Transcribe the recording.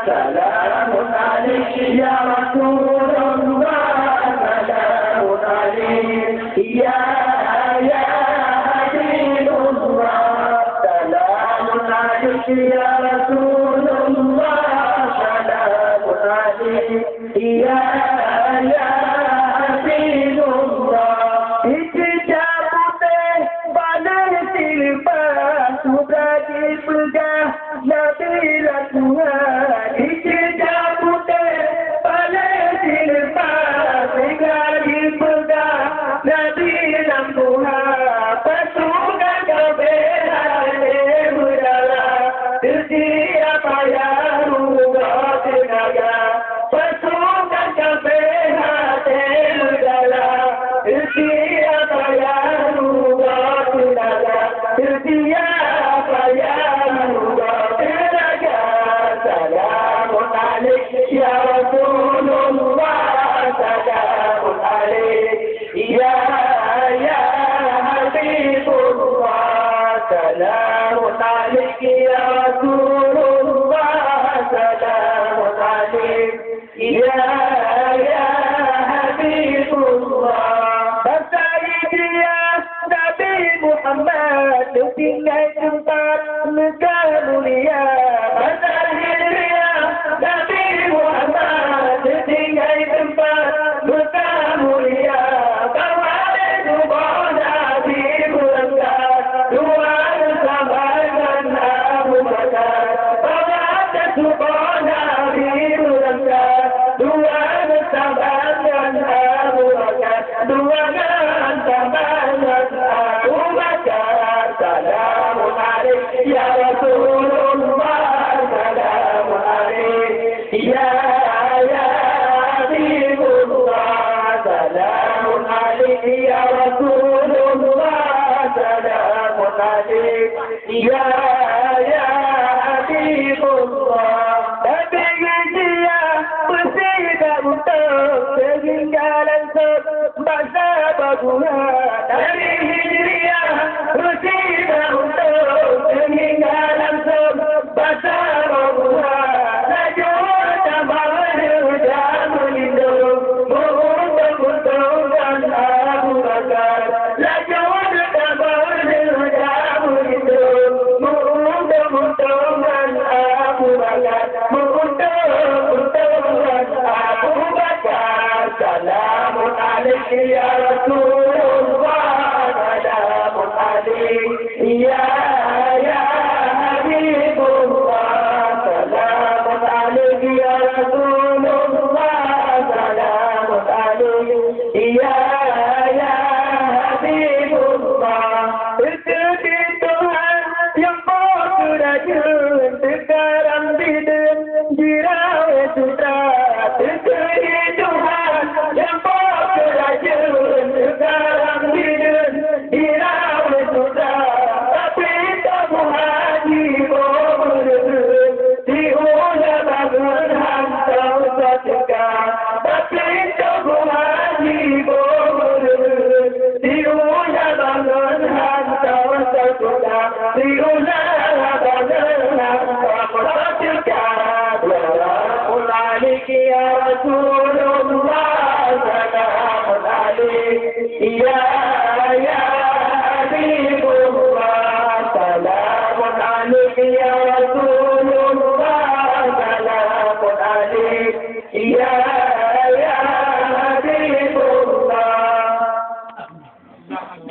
سلام عليك يا رسول الله سلام عليك يا حبيب الله سلام عليك يا رسول الله سلام عليك يا حبيب الله Nabila Tuhan Ijdah putih Balai silpas Tinggal di pegang Nabila Tuhan Pasukan kebenaran Berdarah Tersiap payah Rungah tenaga Pasukan kebenaran Berdarah Tersiap payah Rungah tenaga Tersiap payah يا رسول الله سلام عليك يا حبيب الله سلام عليك يا رسول الله سلام عليك يا حبيب الله سيدي يا نبي محمد tinggal tempat negara mulia يا رسول الله سلام عليك يا حبيب الله سلام عليك يا رسول الله سلام عليك يا حبيب الله Tapi dia bersihkan untuk ketinggalan sebangsa berguna dari hijriah bersihkan untuk ketinggalan sebangsa berguna Najur tambah dan melindung menguntungkan Abu Bakar Najur tambah dan melindung menguntungkan Abu Bakar سلام عليك يا رسول الله سلام عليك يا حبيب الله سلام عليك يا رسول الله سلام عليك يا حبيب الله Ikuti Tuhan yang berkerajaan sekarang di dirawat sutra Ikuti Tuhan yang berkerajaan sekarang di dirawat sutra Tapi kamu haji berberat diulah bangun hantar setekan Tapi kamu haji berberat diulah bangun hantar setekan diulah bangun hantar setekan Selamun alaik ya Rasul Allah Selamun alaik ya Habib Allah Selamun alaik ya Rasul Allah Selamun alaik ya